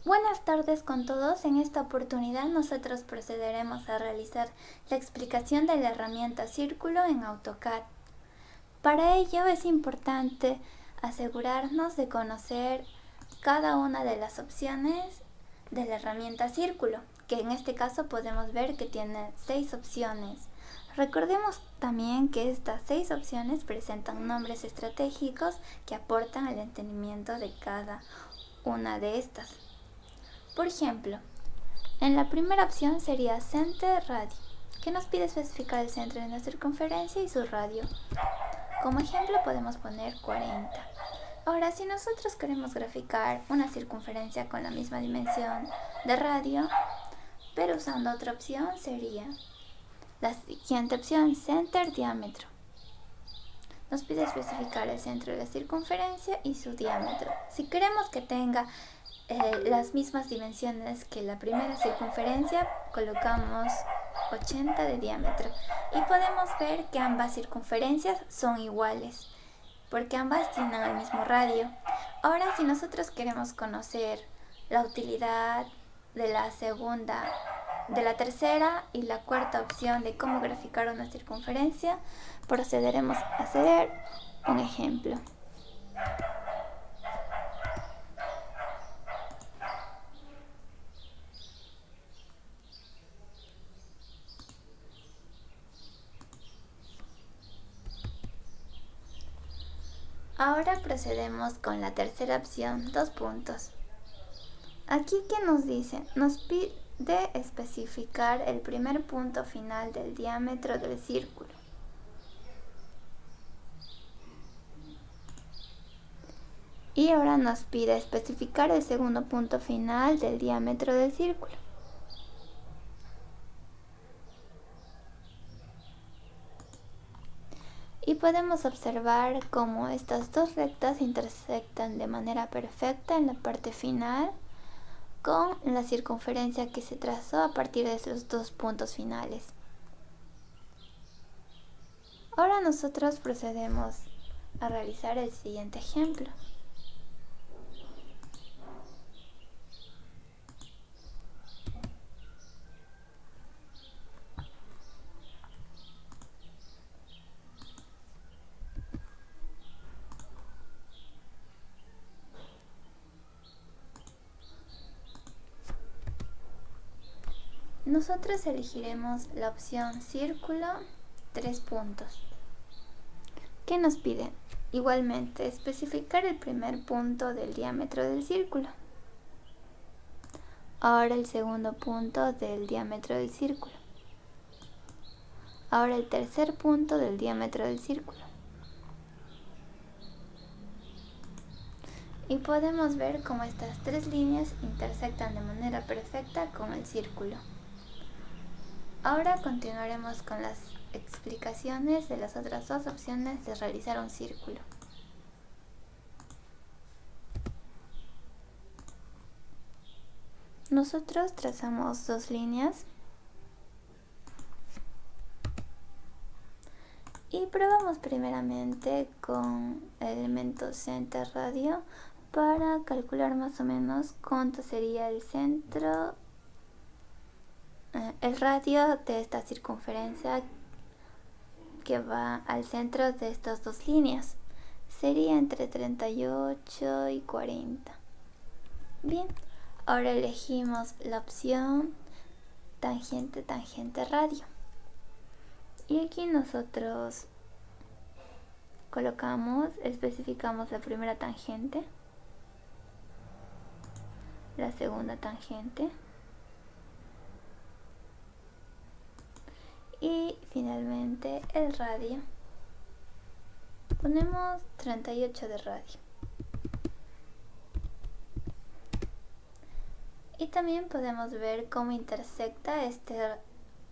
Buenas tardes con todos. En esta oportunidad nosotros procederemos a realizar la explicación de la herramienta círculo en AutoCAD. Para ello es importante asegurarnos de conocer cada una de las opciones de la herramienta círculo, que en este caso podemos ver que tiene 6 opciones. Recordemos también que estas 6 opciones presentan nombres estratégicos que aportan al entendimiento de cada una de estas. Por ejemplo, en la primera opción sería Center Radio, que nos pide especificar el centro de la circunferencia y su radio. Como ejemplo podemos poner 40. Ahora, si nosotros queremos graficar una circunferencia con la misma dimensión de radio, pero usando otra opción, sería la siguiente opción, Center Diámetro. Nos pide especificar el centro de la circunferencia y su diámetro. Si queremos que tenga las mismas dimensiones que la primera circunferencia, colocamos 80 de diámetro y podemos ver que ambas circunferencias son iguales porque ambas tienen el mismo radio. Ahora, si nosotros queremos conocer la utilidad de la segunda, de la tercera y la cuarta opción de cómo graficar una circunferencia, procederemos a hacer un ejemplo. Ahora procedemos con la tercera opción, 2 puntos. Aquí, ¿qué nos dice? Nos pide especificar el primer punto final del diámetro del círculo. Y ahora nos pide especificar el segundo punto final del diámetro del círculo. Y podemos observar cómo estas dos rectas intersectan de manera perfecta en la parte final con la circunferencia que se trazó a partir de esos 2 puntos finales. Ahora nosotros procedemos a realizar el siguiente ejemplo. Nosotros elegiremos la opción círculo, 3 puntos. ¿Qué nos pide? Igualmente, especificar el primer punto del diámetro del círculo. Ahora el segundo punto del diámetro del círculo. Ahora el tercer punto del diámetro del círculo. Y podemos ver cómo estas 3 líneas intersectan de manera perfecta con el círculo. Ahora continuaremos con las explicaciones de las otras 2 opciones de realizar un círculo. Nosotros trazamos 2 líneas y probamos primeramente con el elemento Center Radio para calcular más o menos cuánto sería el centro, el radio de esta circunferencia que va al centro de estas 2 líneas. Sería entre 38 y 40. Bien, ahora elegimos la opción tangente, tangente, radio. Y aquí nosotros especificamos la primera tangente, la segunda tangente y finalmente el radio. Ponemos 38 de radio. Y también podemos ver cómo intersecta este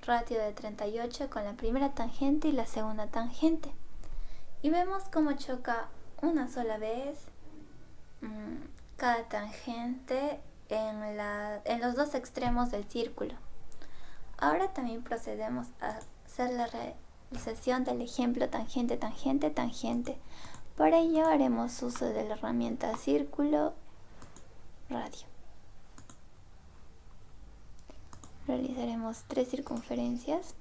radio de 38 con la primera tangente y la segunda tangente. Y vemos cómo choca una sola vez cada tangente en los 2 extremos del círculo. Ahora también procedemos a hacer la realización del ejemplo tangente, tangente, tangente. Para ello haremos uso de la herramienta círculo, radio. Realizaremos 3 circunferencias.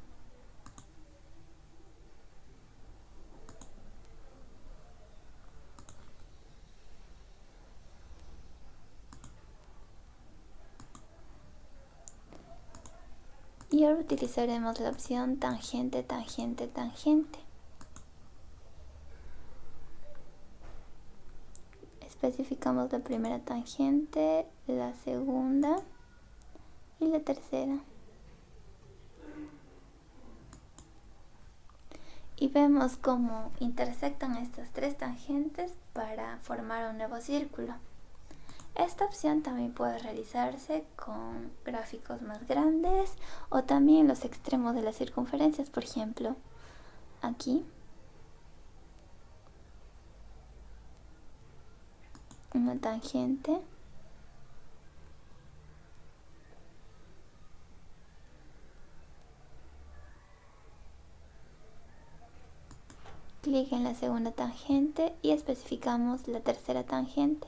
Y ahora utilizaremos la opción tangente, tangente, tangente. Especificamos la primera tangente, la segunda y la tercera. Y vemos cómo intersectan estas 3 tangentes para formar un nuevo círculo. Esta opción también puede realizarse con gráficos más grandes o también los extremos de las circunferencias. Por ejemplo, aquí una tangente clic en la segunda tangente y especificamos la tercera tangente.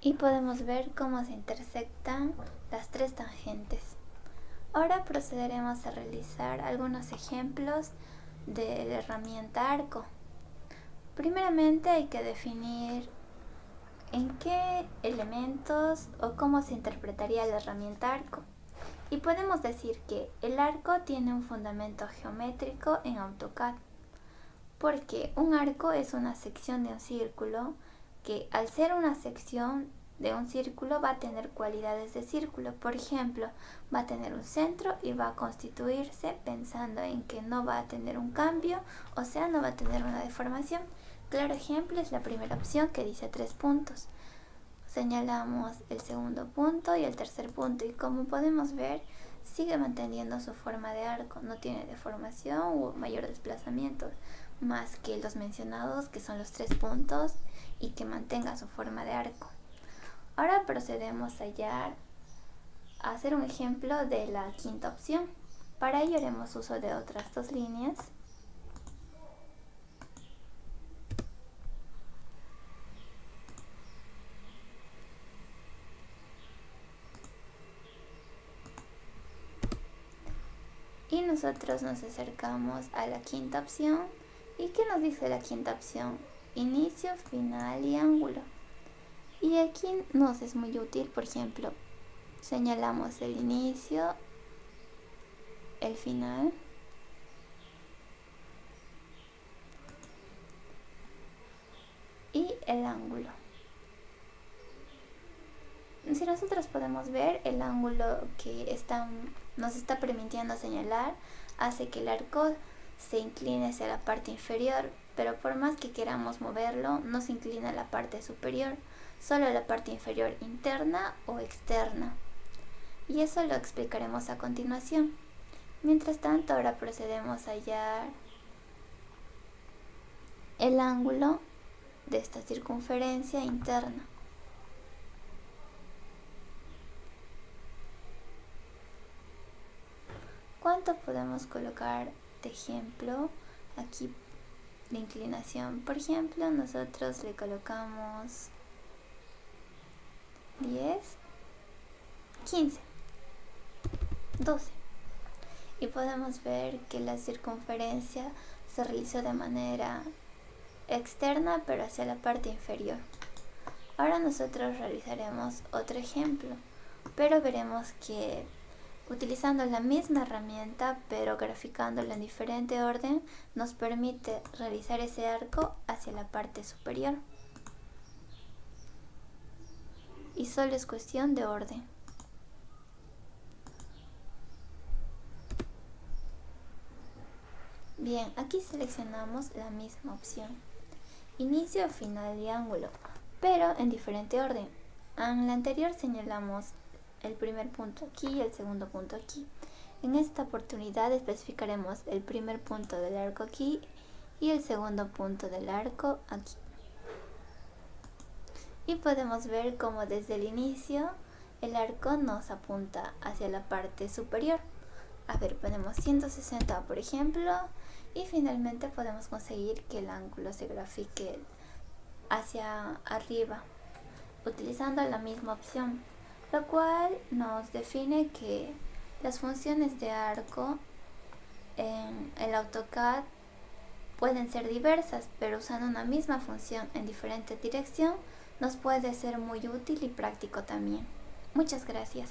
Y podemos ver cómo se intersectan las 3 tangentes. Ahora procederemos a realizar algunos ejemplos de la herramienta arco. Primeramente hay que definir en qué elementos o cómo se interpretaría la herramienta arco. Y podemos decir que el arco tiene un fundamento geométrico en AutoCAD, porque un arco es una sección de un círculo que, al ser una sección de un círculo, va a tener cualidades de círculo. Por ejemplo, va a tener un centro y va a constituirse pensando en que no va a tener un cambio, o sea, no va a tener una deformación. Claro ejemplo es la primera opción, que dice 3 puntos. Señalamos el segundo punto y el tercer punto, y como podemos ver, sigue manteniendo su forma de arco, no tiene deformación o mayor desplazamiento, más que los mencionados, que son los 3 puntos, y que mantenga su forma de arco. Ahora procedemos a hacer un ejemplo de la quinta opción. Para ello haremos uso de otras 2 líneas. Y nosotros nos acercamos a la quinta opción. ¿Y qué nos dice la quinta opción? Inicio, final y ángulo. Y aquí nos es muy útil, por ejemplo, señalamos el inicio, el final y el ángulo. Si nosotros podemos ver, el ángulo que nos está permitiendo señalar hace que el arco se incline hacia la parte inferior, pero por más que queramos moverlo, no se inclina a la parte superior, solo la parte inferior interna o externa. Y eso lo explicaremos a continuación. Mientras tanto, ahora procedemos a hallar el ángulo de esta circunferencia interna. ¿Cuánto podemos colocar de ejemplo aquí de inclinación? Por ejemplo, nosotros le colocamos 10, 15, 12. Y podemos ver que la circunferencia se realizó de manera externa, pero hacia la parte inferior. Ahora nosotros realizaremos otro ejemplo, pero veremos que utilizando la misma herramienta, pero graficándola en diferente orden, nos permite realizar ese arco hacia la parte superior. Y solo es cuestión de orden. Bien, aquí seleccionamos la misma opción, inicio, final y ángulo, pero en diferente orden. En la anterior señalamos el primer punto aquí y el segundo punto aquí. En esta oportunidad especificaremos el primer punto del arco aquí y el segundo punto del arco aquí. Y podemos ver cómo desde el inicio el arco nos apunta hacia la parte superior. A ver, ponemos 160 por ejemplo, y finalmente podemos conseguir que el ángulo se grafique hacia arriba, utilizando la misma opción, lo cual nos define que las funciones de arco en el AutoCAD pueden ser diversas, pero usando una misma función en diferente dirección nos puede ser muy útil y práctico también. Muchas gracias.